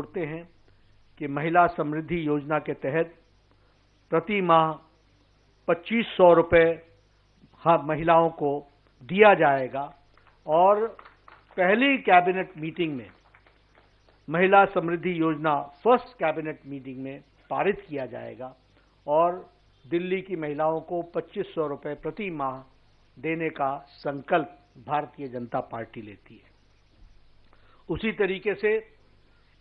जोड़ते हैं कि महिला समृद्धि योजना के तहत प्रति माह 2500 रुपये महिलाओं को दिया जाएगा और पहली कैबिनेट मीटिंग में महिला समृद्धि योजना फर्स्ट कैबिनेट मीटिंग में पारित किया जाएगा और दिल्ली की महिलाओं को 2500 रुपये प्रति माह देने का संकल्प भारतीय जनता पार्टी लेती है। उसी तरीके से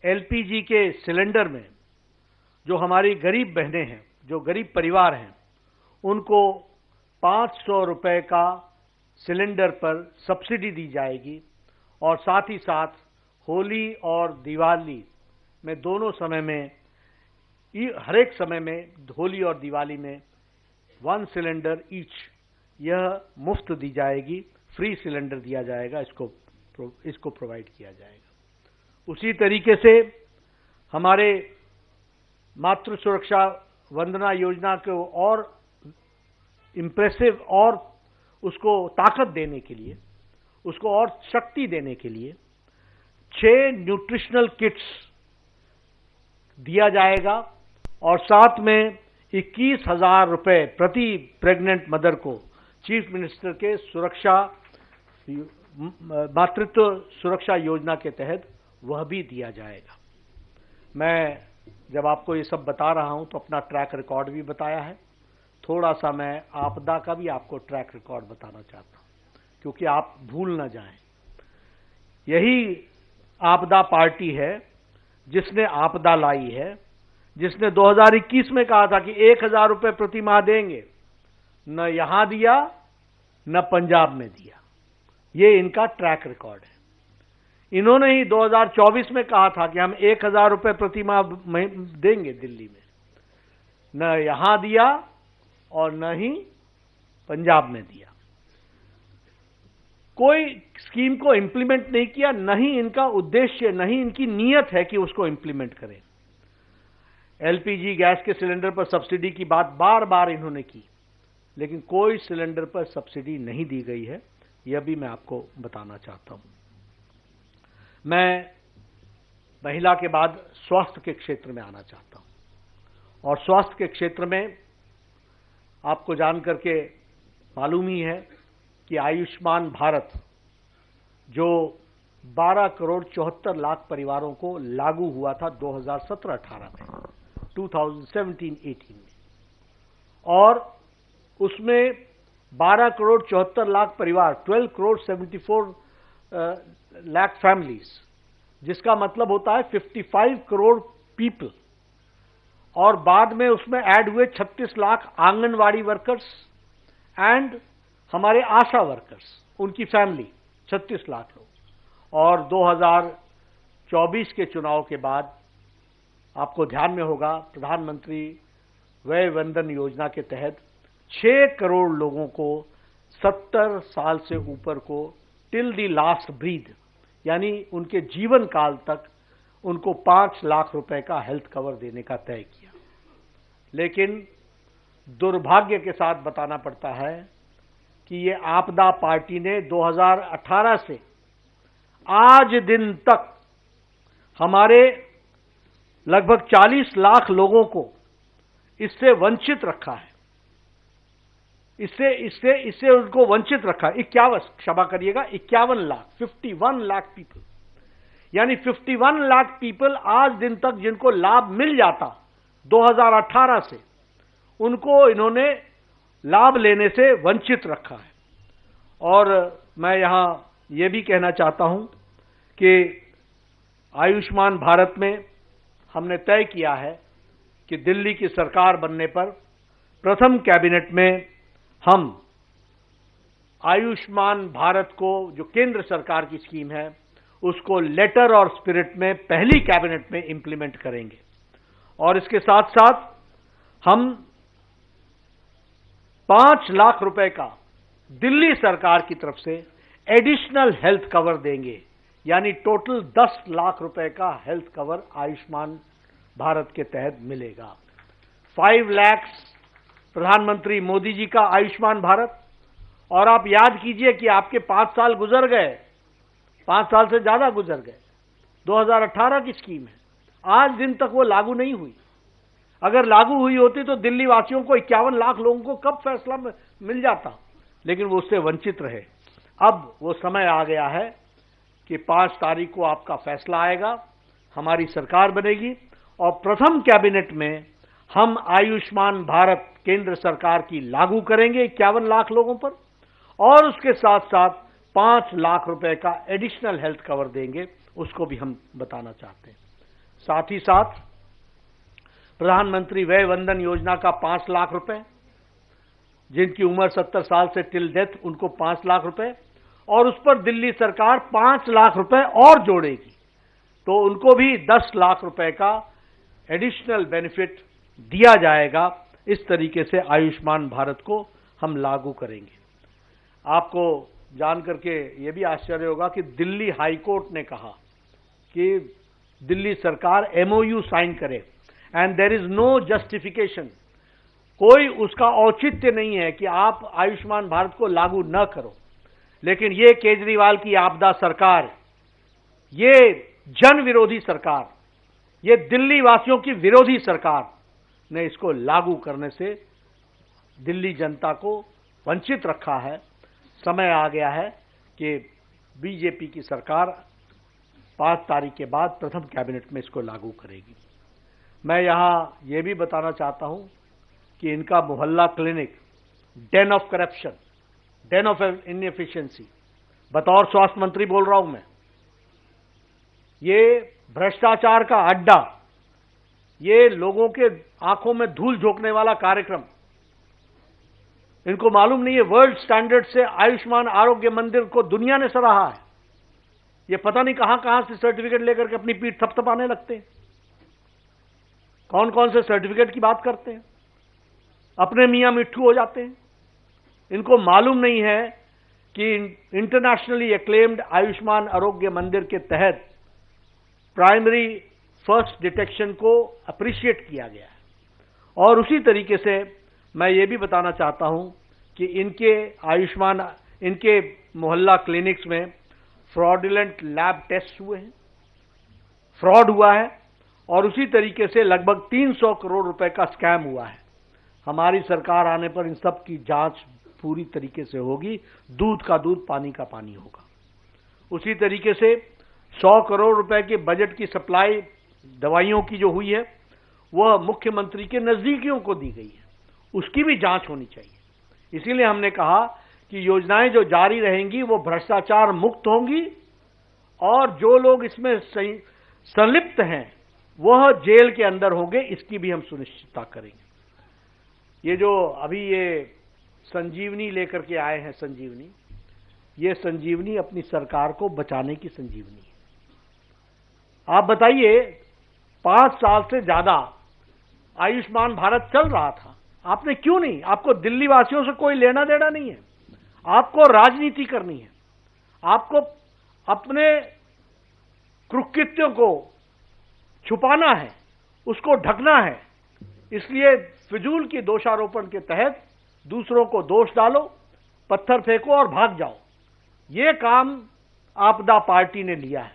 एलपीजी के सिलेंडर में जो हमारी गरीब बहनें हैं, जो गरीब परिवार हैं, उनको 500 रुपये का सिलेंडर पर सब्सिडी दी जाएगी और साथ ही साथ होली और दिवाली में दोनों समय में, हर एक समय में, होली और दिवाली में 1 सिलेंडर ईच यह मुफ्त दी जाएगी, फ्री सिलेंडर दिया जाएगा, इसको प्रोवाइड किया जाएगा। उसी तरीके से हमारे मातृ सुरक्षा वंदना योजना को और इम्प्रेसिव और उसको ताकत देने के लिए, उसको और शक्ति देने के लिए 6 न्यूट्रिशनल किट्स दिया जाएगा और साथ में 21,000 रुपये प्रति प्रेग्नेंट मदर को चीफ मिनिस्टर के मातृत्व सुरक्षा योजना के तहत वह भी दिया जाएगा। मैं जब आपको ये सब बता रहा हूं तो अपना ट्रैक रिकॉर्ड भी बताया है, थोड़ा सा मैं आपदा का भी आपको ट्रैक रिकॉर्ड बताना चाहता हूं क्योंकि आप भूल ना जाएं। यही आपदा पार्टी है जिसने आपदा लाई है, जिसने 2021 में कहा था कि 1,000 रुपये प्रति माह देंगे, न यहां दिया न पंजाब में दिया। ये इनका ट्रैक रिकॉर्ड है। इन्होंने ही 2024 में कहा था कि हम 1,000 रुपये प्रति माह देंगे दिल्ली में, न यहां दिया और न ही पंजाब में दिया। कोई स्कीम को इंप्लीमेंट नहीं किया, न ही इनका उद्देश्य, न ही इनकी नीयत है कि उसको इंप्लीमेंट करें। एलपीजी गैस के सिलेंडर पर सब्सिडी की बात बार बार इन्होंने की, लेकिन कोई सिलेंडर पर सब्सिडी नहीं दी गई है, यह भी मैं आपको बताना चाहता हूं। मैं महिला के बाद स्वास्थ्य के क्षेत्र में आना चाहता हूं और स्वास्थ्य के क्षेत्र में आपको जान करके मालूम ही है कि आयुष्मान भारत जो 12 करोड़ 74 लाख परिवारों को लागू हुआ था 2017-18 में, 2017-18 में, और उसमें 12 करोड़ 74 लाख परिवार, 12 करोड़ 74 लाख फैमिलीज, जिसका मतलब होता है 55 करोड़ पीपल, और बाद में उसमें ऐड हुए 36 लाख आंगनवाड़ी वर्कर्स एंड हमारे आशा वर्कर्स, उनकी फैमिली 36 लाख लोग। और 2024 के चुनाव के बाद आपको ध्यान में होगा प्रधानमंत्री वय वंदन योजना के तहत 6 करोड़ लोगों को 70 साल से ऊपर को टिल दी लास्ट ब्रीथ, यानी उनके जीवन काल तक उनको 5 लाख रुपए का हेल्थ कवर देने का तय किया। लेकिन दुर्भाग्य के साथ बताना पड़ता है कि ये आपदा पार्टी ने 2018 से आज दिन तक हमारे लगभग 40 लाख लोगों को इससे वंचित रखा है। इससे उनको वंचित रखा। 51 लाख, 51 लाख पीपल, यानी 51 लाख पीपल आज दिन तक जिनको लाभ मिल जाता 2018 से, उनको इन्होंने लाभ लेने से वंचित रखा है। और मैं यहां यह भी कहना चाहता हूं कि आयुष्मान भारत में हमने तय किया है कि दिल्ली की सरकार बनने पर प्रथम कैबिनेट में हम आयुष्मान भारत को, जो केंद्र सरकार की स्कीम है, उसको लेटर और स्पिरिट में पहली कैबिनेट में इंप्लीमेंट करेंगे। और इसके साथ साथ हम 5 लाख रुपए का दिल्ली सरकार की तरफ से एडिशनल हेल्थ कवर देंगे, यानी टोटल 10 लाख रुपए का हेल्थ कवर आयुष्मान भारत के तहत मिलेगा। 5 लाख प्रधानमंत्री मोदी जी का आयुष्मान भारत। और आप याद कीजिए कि आपके 5 साल गुजर गए, 5 साल से ज्यादा गुजर गए, 2018 की स्कीम है, आज दिन तक वो लागू नहीं हुई। अगर लागू हुई होती तो दिल्ली वासियों को 51 लाख लोगों को कब फैसला मिल जाता, लेकिन वो उससे वंचित रहे। अब वो समय आ गया है कि 5 तारीख को आपका फैसला आएगा, हमारी सरकार बनेगी और प्रथम कैबिनेट में हम आयुष्मान भारत केंद्र सरकार की लागू करेंगे 51 लाख लोगों पर, और उसके साथ साथ 5 लाख रुपए का एडिशनल हेल्थ कवर देंगे, उसको भी हम बताना चाहते हैं। साथ ही साथ प्रधानमंत्री वय वंदन योजना का 5 लाख रुपए, जिनकी उम्र 70 साल से टिल डेथ, उनको 5 लाख रुपए, और उस पर दिल्ली सरकार 5 लाख रुपए और जोड़ेगी, तो उनको भी 10 लाख रुपए का एडिशनल बेनिफिट दिया जाएगा। इस तरीके से आयुष्मान भारत को हम लागू करेंगे। आपको जान करके यह भी आश्चर्य होगा कि दिल्ली हाई कोर्ट ने कहा कि दिल्ली सरकार MOU साइन करे, and there is no justification, कोई उसका औचित्य नहीं है कि आप आयुष्मान भारत को लागू न करो। लेकिन ये केजरीवाल की आपदा सरकार, ये जन विरोधी सरकार, ये दिल्ली वासियों की विरोधी सरकार ने इसको लागू करने से दिल्ली जनता को वंचित रखा है। समय आ गया है कि बीजेपी की सरकार 5 तारीख के बाद प्रथम कैबिनेट में इसको लागू करेगी। मैं यहां यह भी बताना चाहता हूं कि इनका मोहल्ला clinic Dane of corruption, Dane of inefficiency, बतौर स्वास्थ्य मंत्री बोल रहा हूं मैं, ये भ्रष्टाचार का अड्डा, ये लोगों के आंखों में धूल झोंकने वाला कार्यक्रम, इनको मालूम नहीं है वर्ल्ड स्टैंडर्ड से आयुष्मान आरोग्य मंदिर को दुनिया ने सराहा है। ये पता नहीं कहां कहां से सर्टिफिकेट लेकर के अपनी पीठ थपथपाने लगते हैं। कौन कौन से सर्टिफिकेट की बात करते हैं, अपने मियां मिट्ठू हो जाते हैं। इनको मालूम नहीं है कि इंटरनेशनली एक्लेम्ड आयुष्मान आरोग्य मंदिर के तहत प्राइमरी फर्स्ट डिटेक्शन को अप्रिशिएट किया गया है। और उसी तरीके से मैं ये भी बताना चाहता हूं कि इनके मोहल्ला क्लिनिक्स में फ्रॉडुलेंट लैब टेस्ट हुए हैं, फ्रॉड हुआ है, और उसी तरीके से लगभग 300 करोड़ रुपए का स्कैम हुआ है। हमारी सरकार आने पर इन सब की जांच पूरी तरीके से होगी, दूध का दूध पानी का पानी होगा। उसी तरीके से 100 करोड़ रुपए के बजट की सप्लाई दवाइयों की जो हुई है वह मुख्यमंत्री के नजदीकियों को दी गई है, उसकी भी जांच होनी चाहिए। इसीलिए हमने कहा कि योजनाएं जो जारी रहेंगी वो भ्रष्टाचार मुक्त होंगी, और जो लोग इसमें संलिप्त हैं वह जेल के अंदर होंगे, इसकी भी हम सुनिश्चितता करेंगे। ये जो अभी ये संजीवनी लेकर के आए हैं, ये संजीवनी अपनी सरकार को बचाने की संजीवनी है। आप बताइए, 5 साल से ज्यादा आयुष्मान भारत चल रहा था, आपने क्यों नहीं? आपको दिल्ली वासियों से कोई लेना देना नहीं है, आपको राजनीति करनी है, आपको अपने कुकृत्यों को छुपाना है, उसको ढकना है। इसलिए फिजूल की दोषारोपण के तहत दूसरों को दोष डालो, पत्थर फेंको और भाग जाओ। ये काम आपदा पार्टी ने लिया है,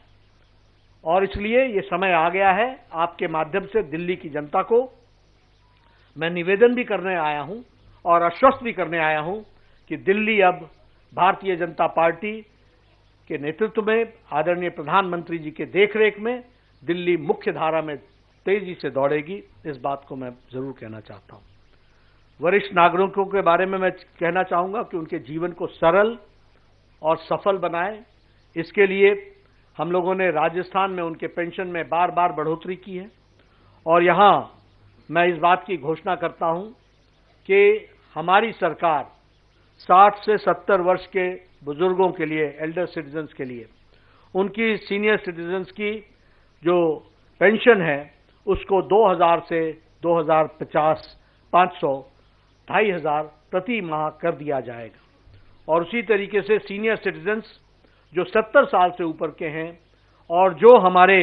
और इसलिए ये समय आ गया है। आपके माध्यम से दिल्ली की जनता को मैं निवेदन भी करने आया हूं और आश्वस्त भी करने आया हूं कि दिल्ली अब भारतीय जनता पार्टी के नेतृत्व में, आदरणीय प्रधानमंत्री जी के देखरेख में दिल्ली मुख्य धारा में तेजी से दौड़ेगी। इस बात को मैं जरूर कहना चाहता हूं। वरिष्ठ नागरिकों के बारे में मैं कहना चाहूंगा कि उनके जीवन को सरल और सफल बनाएं। इसके लिए हम लोगों ने राजस्थान में उनके पेंशन में बार बार बढ़ोतरी की है, और यहां मैं इस बात की घोषणा करता हूं कि हमारी सरकार 60 से 70 वर्ष के बुजुर्गों के लिए, एल्डर सिटीजन्स के लिए, उनकी सीनियर सिटीजन्स की जो पेंशन है उसको 2000 से 2050 500 2500 प्रति माह कर दिया जाएगा। और उसी तरीके से सीनियर सिटीजन्स जो 70 साल से ऊपर के हैं, और जो हमारे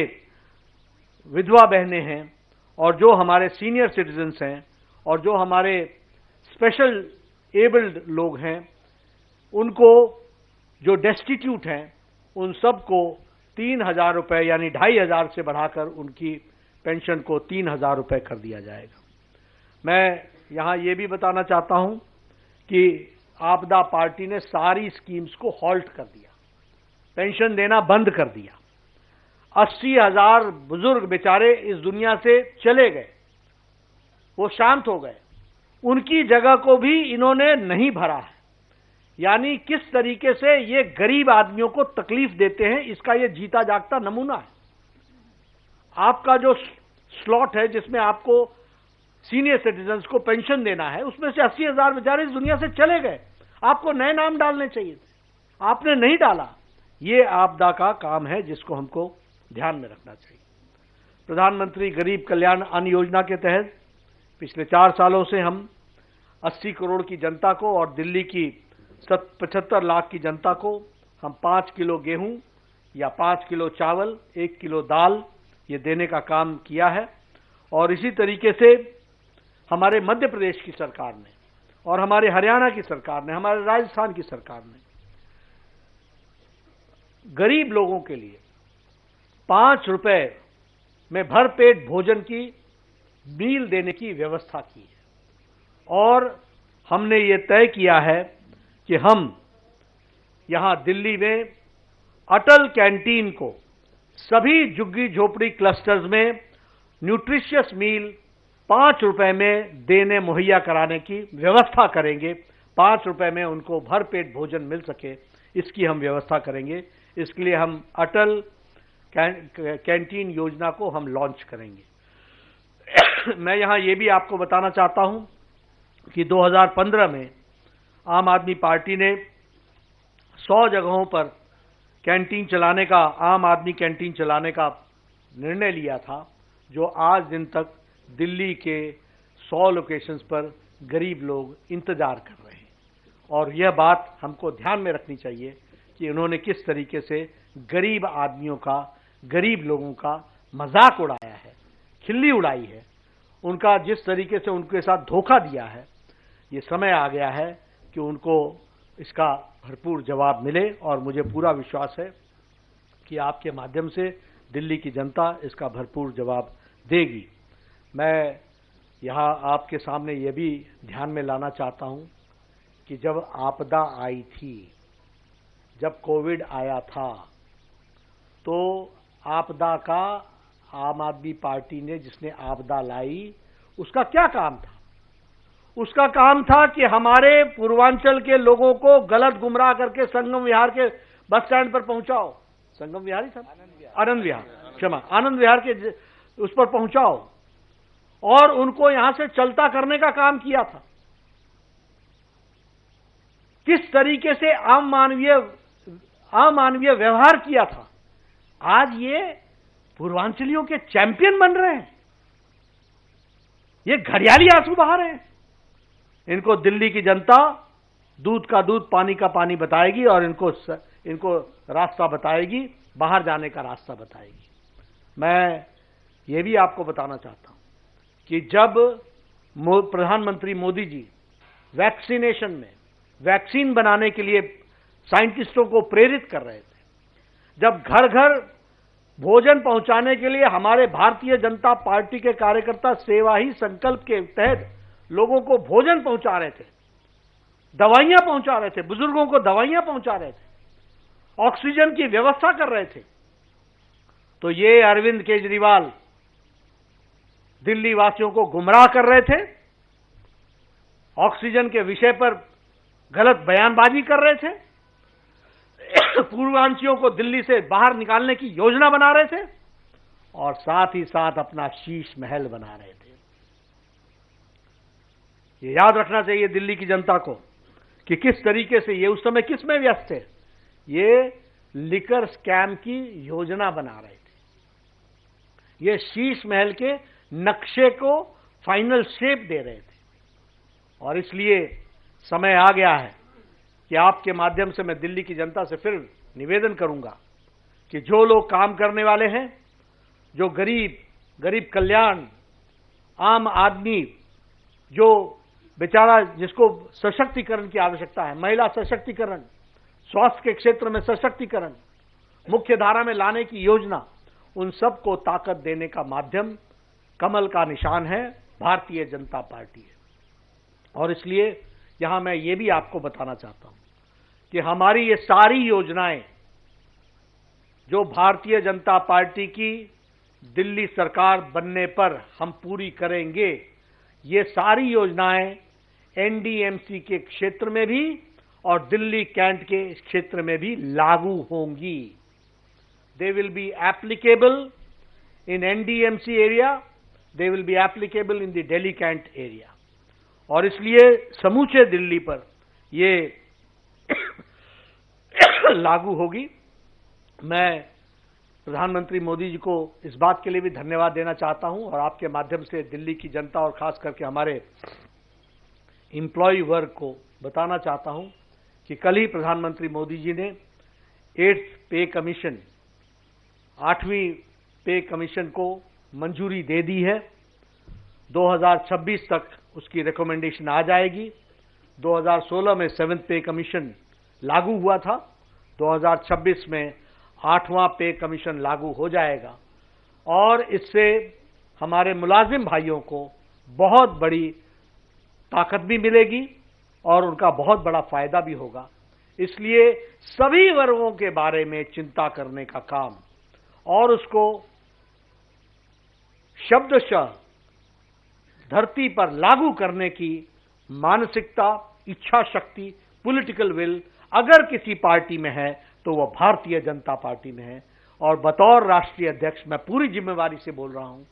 विधवा बहनें हैं, और जो हमारे सीनियर सिटीजन्स हैं, और जो हमारे स्पेशल एबल्ड लोग हैं, उनको जो डेस्टिट्यूट हैं, उन सबको 3000 रुपए यानी 2500 से बढ़ाकर उनकी पेंशन को 3,000 रुपये कर दिया जाएगा। मैं यहां ये भी बताना चाहता हूं कि आपदा पार्टी ने सारी स्कीम्स को हॉल्ट कर दिया, पेंशन देना बंद कर दिया। 80,000 बुजुर्ग बेचारे इस दुनिया से चले गए, वो शांत हो गए, उनकी जगह को भी इन्होंने नहीं भरा है। यानी किस तरीके से ये गरीब आदमियों को तकलीफ देते हैं, इसका ये जीता जागता नमूना है। आपका जो स्लॉट है जिसमें आपको सीनियर सिटीजन्स को पेंशन देना है, उसमें से 80,000 बेचारे इस दुनिया से चले गए, आपको नए नाम डालने चाहिए थे, आपने नहीं डाला। ये आपदा का काम है जिसको हमको ध्यान में रखना चाहिए। प्रधानमंत्री गरीब कल्याण अन्न योजना के तहत पिछले 4 सालों से हम 80 करोड़ की जनता को और दिल्ली की 75 लाख की जनता को हम 5 किलो गेहूं या 5 किलो चावल, 1 किलो दाल ये देने का काम किया है। और इसी तरीके से हमारे मध्य प्रदेश की सरकार ने और हमारे हरियाणा की सरकार ने, हमारे राजस्थान की सरकार ने गरीब लोगों के लिए 5 रुपए में भरपेट भोजन की मील देने की व्यवस्था की है। और हमने ये तय किया है कि हम यहां दिल्ली में अटल कैंटीन को सभी झुग्गी झोपड़ी क्लस्टर्स में न्यूट्रिशियस मील 5 रुपए में देने मुहैया कराने की व्यवस्था करेंगे। 5 रुपए में उनको भरपेट भोजन मिल सके, इसकी हम व्यवस्था करेंगे। इसके लिए हम अटल कैंटीन योजना को हम लॉन्च करेंगे। मैं यहां यह भी आपको बताना चाहता हूं कि 2015 में आम आदमी पार्टी ने 100 जगहों पर कैंटीन चलाने का, आम आदमी कैंटीन चलाने का निर्णय लिया था, जो आज दिन तक दिल्ली के 100 लोकेशंस पर गरीब लोग इंतजार कर रहे हैं। और यह बात हमको ध्यान में रखनी चाहिए कि उन्होंने किस तरीके से गरीब आदमियों का, गरीब लोगों का मजाक उड़ाया है, खिल्ली उड़ाई है, उनका जिस तरीके से उनके साथ धोखा दिया है। ये समय आ गया है कि उनको इसका भरपूर जवाब मिले और मुझे पूरा विश्वास है कि आपके माध्यम से दिल्ली की जनता इसका भरपूर जवाब देगी। मैं यहाँ आपके सामने ये भी ध्यान में लाना चाहता हूँ कि जब आपदा आई थी, जब कोविड आया था, तो आपदा का आम आदमी पार्टी ने जिसने आपदा लाई, उसका क्या काम था? उसका काम था कि हमारे पूर्वांचल के लोगों को गलत गुमराह करके संगम विहार के बस स्टैंड पर पहुंचाओ। संगम विहार ही था, आनंद विहार, क्षमा, आनंद विहार के उस पर पहुंचाओ और उनको यहां से चलता करने का काम किया था। किस तरीके से अमानवीय व्यवहार किया था। आज ये पूर्वांचलियों के चैंपियन बन रहे हैं, ये घड़ियाली आंसू बहा रहे हैं। इनको दिल्ली की जनता दूध का दूध, पानी का पानी बताएगी और इनको रास्ता बताएगी, बाहर जाने का रास्ता बताएगी। मैं ये भी आपको बताना चाहता हूं कि जब प्रधानमंत्री मोदी जी वैक्सीनेशन में वैक्सीन बनाने के लिए साइंटिस्टों को प्रेरित कर रहे थे, जब घर घर भोजन पहुंचाने के लिए हमारे भारतीय जनता पार्टी के कार्यकर्ता सेवा ही संकल्प के तहत लोगों को भोजन पहुंचा रहे थे, दवाइयां पहुंचा रहे थे, बुजुर्गों को दवाइयां पहुंचा रहे थे, ऑक्सीजन की व्यवस्था कर रहे थे, तो ये अरविंद केजरीवाल दिल्ली वासियों को गुमराह कर रहे थे, ऑक्सीजन के विषय पर गलत बयानबाजी कर रहे थे, पूर्वांचलियों को दिल्ली से बाहर निकालने की योजना बना रहे थे और साथ ही साथ अपना शीश महल बना रहे थे। ये याद रखना चाहिए दिल्ली की जनता को कि किस तरीके से ये उस समय किस में व्यस्त थे। ये लिकर स्कैम की योजना बना रहे थे, ये शीश महल के नक्शे को फाइनल शेप दे रहे थे। और इसलिए समय आ गया है कि आपके माध्यम से मैं दिल्ली की जनता से फिर निवेदन करूंगा कि जो लोग काम करने वाले हैं, जो गरीब कल्याण, आम आदमी, जो बेचारा जिसको सशक्तिकरण की आवश्यकता है, महिला सशक्तिकरण, स्वास्थ्य के क्षेत्र में सशक्तिकरण, मुख्य धारा में लाने की योजना, उन सबको ताकत देने का माध्यम कमल का निशान है भारतीय जनता पार्टी है। और इसलिए यहां मैं ये भी आपको बताना चाहता हूं कि हमारी ये सारी योजनाएं जो भारतीय जनता पार्टी की दिल्ली सरकार बनने पर हम पूरी करेंगे, ये सारी योजनाएं एनडीएमसी के क्षेत्र में भी और दिल्ली कैंट के क्षेत्र में भी लागू होंगी। They will be applicable in NDMC area, they will be applicable in the Delhi cantt area. और इसलिए समूचे दिल्ली पर ये लागू होगी। मैं प्रधानमंत्री मोदी जी को इस बात के लिए भी धन्यवाद देना चाहता हूं और आपके माध्यम से दिल्ली की जनता और खास करके हमारे एम्प्लॉय वर्ग को बताना चाहता हूं कि कल ही प्रधानमंत्री मोदी जी ने 8th पे कमीशन, 8वीं पे कमीशन को मंजूरी दे दी है। 2026 तक उसकी रिकमेंडेशन आ जाएगी। 2016 में 7th पे कमीशन लागू हुआ था, 2026 में 8वां पे कमीशन लागू हो जाएगा और इससे हमारे मुलाजिम भाइयों को बहुत बड़ी ताकत भी मिलेगी और उनका बहुत बड़ा फायदा भी होगा। इसलिए सभी वर्गों के बारे में चिंता करने का काम और उसको शब्दशः धरती पर लागू करने की मानसिकता, इच्छा शक्ति, पॉलिटिकल विल अगर किसी पार्टी में है तो वह भारतीय जनता पार्टी में है। और बतौर राष्ट्रीय अध्यक्ष मैं पूरी जिम्मेवारी से बोल रहा हूं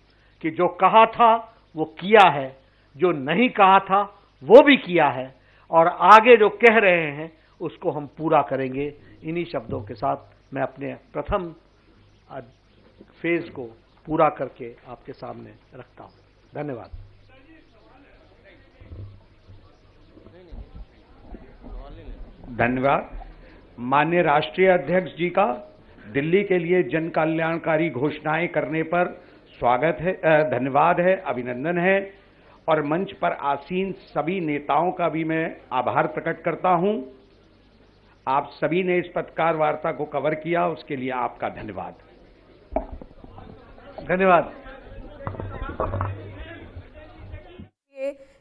कि जो कहा था वो किया है, जो नहीं कहा था वो भी किया है और आगे जो कह रहे हैं उसको हम पूरा करेंगे। इन्हीं शब्दों के साथ मैं अपने प्रथम फेज को पूरा करके आपके सामने रखता हूं। धन्यवाद। धन्यवाद। माननीय राष्ट्रीय अध्यक्ष जी का दिल्ली के लिए जन कल्याणकारी घोषणाएं करने पर स्वागत है, धन्यवाद है, अभिनंदन है। और मंच पर आसीन सभी नेताओं का भी मैं आभार प्रकट करता हूं। आप सभी ने इस पत्रकार वार्ता को कवर किया, उसके लिए आपका धन्यवाद। धन्यवाद।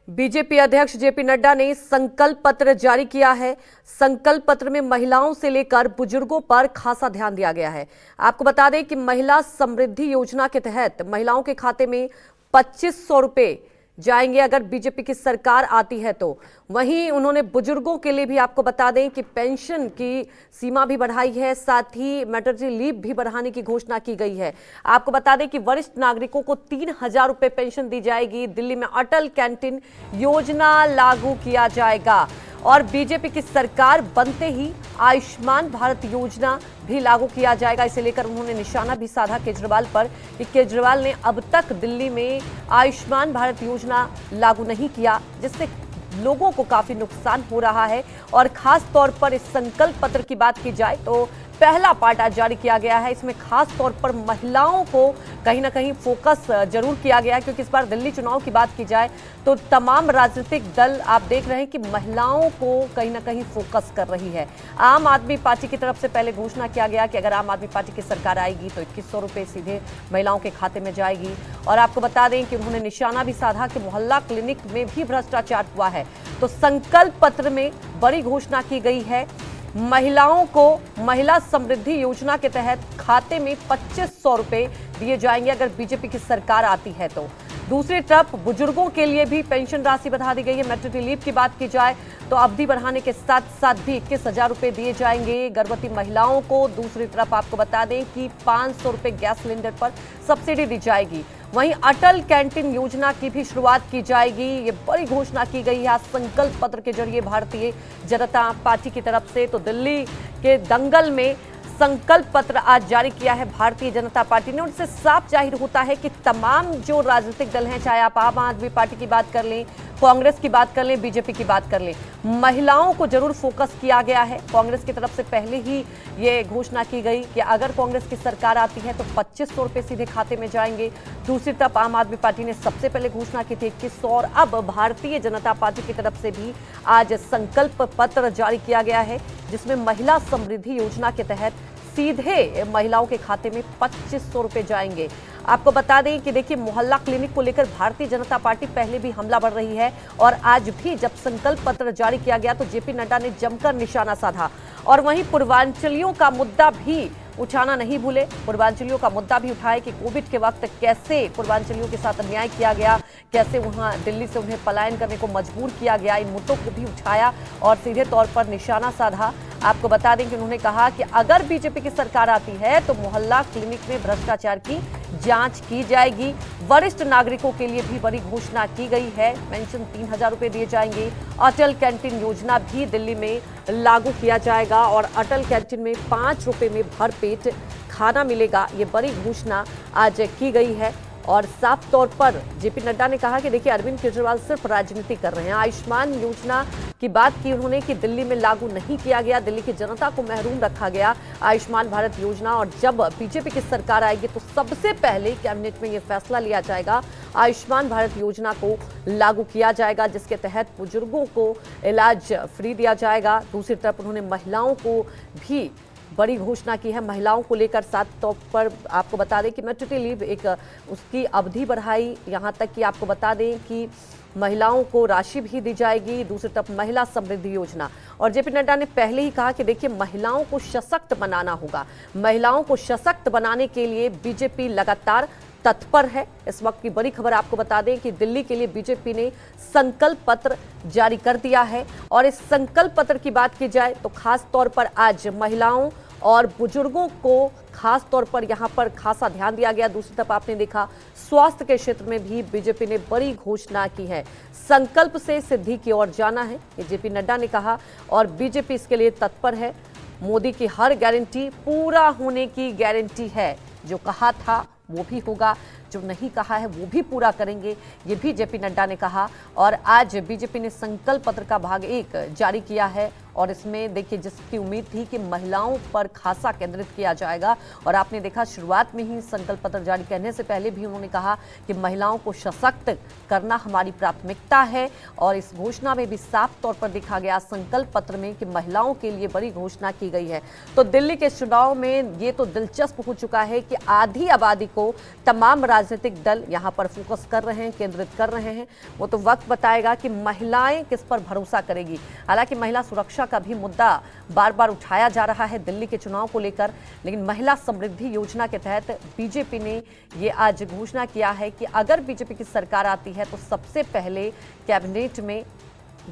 बीजेपी अध्यक्ष जेपी नड्डा ने संकल्प पत्र जारी किया है। संकल्प पत्र में महिलाओं से लेकर बुजुर्गों पर खासा ध्यान दिया गया है। आपको बता दें कि महिला समृद्धि योजना के तहत महिलाओं के खाते में 2500 रुपए जाएंगे अगर बीजेपी की सरकार आती है तो। वहीं उन्होंने बुजुर्गों के लिए भी आपको बता दें कि पेंशन की सीमा भी बढ़ाई है, साथ ही मैटरनिटी लीव भी बढ़ाने की घोषणा की गई है। आपको बता दें कि वरिष्ठ नागरिकों को 3000 रुपए पेंशन दी जाएगी। दिल्ली में अटल कैंटीन योजना लागू किया जाएगा और बीजेपी की सरकार बनते ही आयुष्मान भारत योजना भी लागू किया जाएगा। इसे लेकर उन्होंने निशाना भी साधा केजरीवाल पर कि केजरीवाल ने अब तक दिल्ली में आयुष्मान भारत योजना लागू नहीं किया, जिससे लोगों को काफी नुकसान हो रहा है। और खास तौर पर इस संकल्प पत्र की बात की जाए तो पहला पार्ट आज जारी किया गया है। इसमें खास तौर पर महिलाओं को कहीं ना कहीं फोकस जरूर किया गया है, क्योंकि इस बार दिल्ली चुनाव की बात की जाए तो तमाम राजनीतिक दल आप देख रहे हैं कि महिलाओं को कहीं ना कहीं फोकस कर रही है। आम आदमी पार्टी की तरफ से पहले घोषणा किया गया कि अगर आम आदमी पार्टी की सरकार आएगी तो 2100 रुपये सीधे महिलाओं के खाते में जाएगी। और आपको बता दें कि उन्होंने निशाना भी साधा कि मोहल्ला क्लिनिक में भी भ्रष्टाचार हुआ है। तो संकल्प पत्र में बड़ी घोषणा की गई है। महिलाओं को महिला समृद्धि योजना के तहत खाते में 2500 रुपए दिए जाएंगे अगर बीजेपी की सरकार आती है तो। दूसरी तरफ बुजुर्गों के लिए भी पेंशन राशि बढ़ा दी गई है। मैटरनिटी लीव की बात की जाए तो अवधि बढ़ाने के साथ साथ भी 21,000 रुपए दिए जाएंगे गर्भवती महिलाओं को। दूसरी तरफ आपको बता दें कि 500 रुपए गैस सिलेंडर पर सब्सिडी दी जाएगी। वहीं अटल कैंटीन योजना की भी शुरुआत की जाएगी। ये बड़ी घोषणा की गई है संकल्प पत्र के जरिए भारतीय जनता पार्टी की तरफ से। तो दिल्ली के दंगल में संकल्प पत्र आज जारी किया है भारतीय जनता पार्टी ने। उनसे साफ जाहिर होता है कि तमाम जो राजनीतिक दल हैं, चाहे आप आम आदमी पार्टी की बात कर लें, कांग्रेस की बात कर लें, बीजेपी की बात कर लें, महिलाओं को जरूर फोकस किया गया है। कांग्रेस की तरफ से पहले ही ये घोषणा की गई कि अगर कांग्रेस की सरकार आती है तो 2500 रुपए सीधे खाते में जाएंगे। दूसरी तरफ आम आदमी पार्टी ने सबसे पहले घोषणा की थी 2100 और अब भारतीय जनता पार्टी की तरफ से भी आज संकल्प पत्र जारी किया गया है, जिसमें महिला समृद्धि योजना के तहत सीधे महिलाओं के खाते में 2500 रुपए जाएंगे। आपको बता दें कि देखिए मोहल्ला क्लिनिक को लेकर भारतीय जनता पार्टी पहले भी हमला बढ़ रही है और आज भी जब संकल्प पत्र जारी किया गया तो जेपी नड्डा ने जमकर निशाना साधा और वहीं पूर्वांचलियों का मुद्दा भी उठाना नहीं भूले। पूर्वांचलियों का मुद्दा भी उठाए कि कोविड के वक्त कैसे पूर्वांचलियों के साथ अन्याय किया गया, कैसे वहां दिल्ली से उन्हें पलायन करने को मजबूर किया गया, इन मुद्दों को भी उठाया और सीधे तौर पर निशाना साधा। आपको बता दें कि उन्होंने कहा कि अगर बीजेपी की सरकार आती है तो मोहल्ला क्लिनिक में भ्रष्टाचार की जांच की जाएगी। वरिष्ठ नागरिकों के लिए भी बड़ी घोषणा की गई है, पेंशन 3000 रुपए दिए जाएंगे। अटल कैंटीन योजना भी दिल्ली में लागू किया जाएगा और अटल कैंटीन में 5 रुपए में भरपेट खाना मिलेगा। ये बड़ी घोषणा आज की गई है और साफ तौर पर जेपी नड्डा ने कहा कि देखिए अरविंद केजरीवाल सिर्फ राजनीति कर रहे हैं। आयुष्मान योजना की बात की उन्होंने कि दिल्ली में लागू नहीं किया गया, दिल्ली की जनता को महरूम रखा गया आयुष्मान भारत योजना और जब बीजेपी की सरकार आएगी तो सबसे पहले कैबिनेट में यह फैसला लिया जाएगा, आयुष्मान भारत योजना को लागू किया जाएगा जिसके तहत बुजुर्गों को इलाज फ्री दिया जाएगा। दूसरी तरफ उन्होंने महिलाओं को भी बड़ी घोषणा की है। महिलाओं को लेकर साथ तौर पर आपको बता दें कि मैटरनिटी लीव एक उसकी अवधि बढ़ाई, यहाँ तक कि आपको बता दें कि महिलाओं को राशि भी दी जाएगी। दूसरी तरफ महिला समृद्धि योजना और जेपी नड्डा ने पहले ही कहा कि देखिए महिलाओं को सशक्त बनाना होगा। महिलाओं को सशक्त बनाने के लिए बीजेपी लगातार तत्पर है। इस वक्त की बड़ी खबर आपको बता दें कि दिल्ली के लिए बीजेपी ने संकल्प पत्र जारी कर दिया है और इस संकल्प पत्र की बात की जाए तो खास तौर पर आज महिलाओं और बुजुर्गों को खास तौर पर यहां पर खासा ध्यान दिया गया। दूसरी तरफ आपने देखा स्वास्थ्य के क्षेत्र में भी बीजेपी ने बड़ी घोषणा की है। संकल्प से सिद्धि की ओर जाना है, ये जेपी नड्डा ने कहा और बीजेपी इसके लिए तत्पर है। मोदी की हर गारंटी पूरा होने की गारंटी है। जो कहा था वो भी होगा, जो नहीं कहा है वो भी पूरा करेंगे, ये भी जेपी नड्डा ने कहा। और आज बीजेपी ने संकल्प पत्र का भाग 1 जारी किया है और इसमें देखिए जिसकी उम्मीद थी कि महिलाओं पर खासा केंद्रित किया जाएगा और आपने देखा शुरुआत में ही संकल्प पत्र जारी करने से पहले भी उन्होंने कहा कि महिलाओं को सशक्त करना हमारी प्राथमिकता है और इस घोषणा में भी साफ तौर पर दिखा गया संकल्प पत्र में कि महिलाओं के लिए बड़ी घोषणा की गई है। तो दिल्ली के चुनाव में ये तो दिलचस्प हो चुका है कि आधी आबादी को तमाम राजनीतिक दल यहां पर फोकस कर रहे हैं, केंद्रित कर रहे हैं। वो तो वक्त बताएगा कि महिलाएं किस पर भरोसा करेगी। हालांकि महिला सुरक्षा का भी मुद्दा बार बार उठाया जा रहा है दिल्ली के चुनाव को लेकर, लेकिन महिला समृद्धि योजना के तहत बीजेपी ने ये आज घोषणा किया है कि अगर बीजेपी की सरकार आती है तो सबसे पहले कैबिनेट में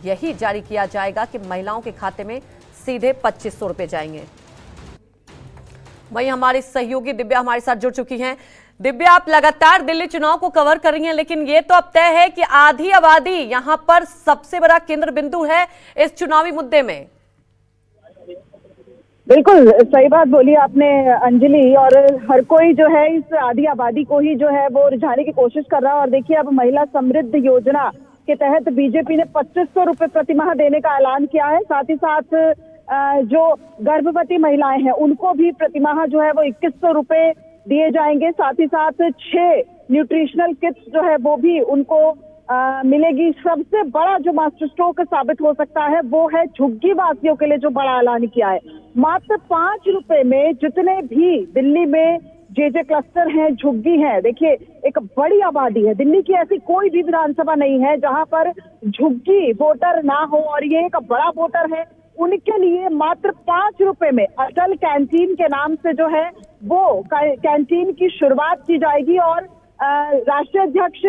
यही जारी किया जाएगा कि महिलाओं के खाते में सीधे 2500 रुपए जाएंगे। वहीं हमारी सहयोगी दिव्या हमारे साथ जुड़ चुकी हैं। दिव्या, आप लगातार दिल्ली चुनाव को कवर कर रही हैं, लेकिन ये तो अब तय है कि आधी आबादी यहां पर सबसे बड़ा केंद्र बिंदु है इस चुनावी मुद्दे में। बिल्कुल सही बात बोली आपने अंजलि, और हर कोई जो है इस आधी आबादी को ही जो है वो रिझाने की कोशिश कर रहा है। और देखिए अब महिला समृद्ध योजना के तहत बीजेपी ने 2500 रुपए प्रतिमाह देने का ऐलान किया है। साथ ही साथ जो गर्भवती महिलाएं हैं उनको भी प्रतिमाह जो है वो 2100 रुपए दिए जाएंगे। साथ ही साथ 6 न्यूट्रिशनल किट्स जो है वो भी उनको मिलेगी। सबसे बड़ा जो मास्टर स्ट्रोक साबित हो सकता है वो है झुग्गी वासियों के लिए जो बड़ा ऐलान किया है। मात्र 5 रुपए में जितने भी दिल्ली में जे क्लस्टर हैं, झुग्गी हैं, देखिए एक बड़ी आबादी है। दिल्ली की ऐसी कोई भी विधानसभा नहीं है जहां पर झुग्गी वोटर ना हो और ये एक बड़ा वोटर है। उनके लिए मात्र 5 रुपए में अटल कैंटीन के नाम से जो है वो कैंटीन की शुरुआत की जाएगी। और राष्ट्रीय अध्यक्ष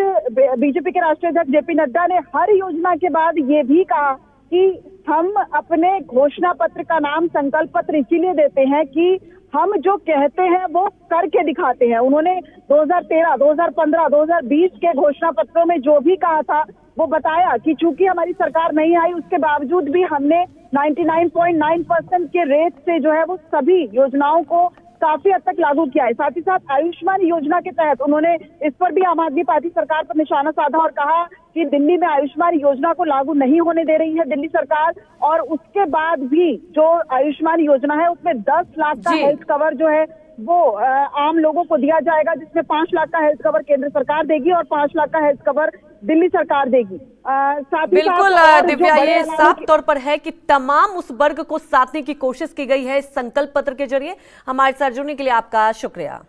बीजेपी के राष्ट्रीय अध्यक्ष जेपी नड्डा ने हर योजना के बाद ये भी कहा कि हम अपने घोषणा पत्र का नाम संकल्प पत्र इसीलिए देते हैं कि हम जो कहते हैं वो करके दिखाते हैं। उन्होंने 2013, 2015, 2020 के घोषणा पत्रों में जो भी कहा था वो बताया कि चूंकि हमारी सरकार नहीं आई उसके बावजूद भी हमने 99.9% के रेट से जो है वो सभी योजनाओं को काफी हद तक लागू किया है। साथ ही साथ आयुष्मान योजना के तहत उन्होंने इस पर भी आम आदमी पार्टी सरकार पर निशाना साधा और कहा कि दिल्ली में आयुष्मान योजना को लागू नहीं होने दे रही है दिल्ली सरकार। और उसके बाद भी जो आयुष्मान योजना है उसमें 10 लाख का हेल्थ कवर जो है वो आम लोगों को दिया जाएगा, जिसमें 5 लाख का हेल्थ कवर केंद्र सरकार देगी और 5 लाख का हेल्थ कवर दिल्ली सरकार देगी। साथ ही बिल्कुल दिव्या, ये साफ तौर पर है कि तमाम उस वर्ग को साधने की कोशिश की गई है इस संकल्प पत्र के जरिए। हमारे साथ जुड़ने के लिए आपका शुक्रिया।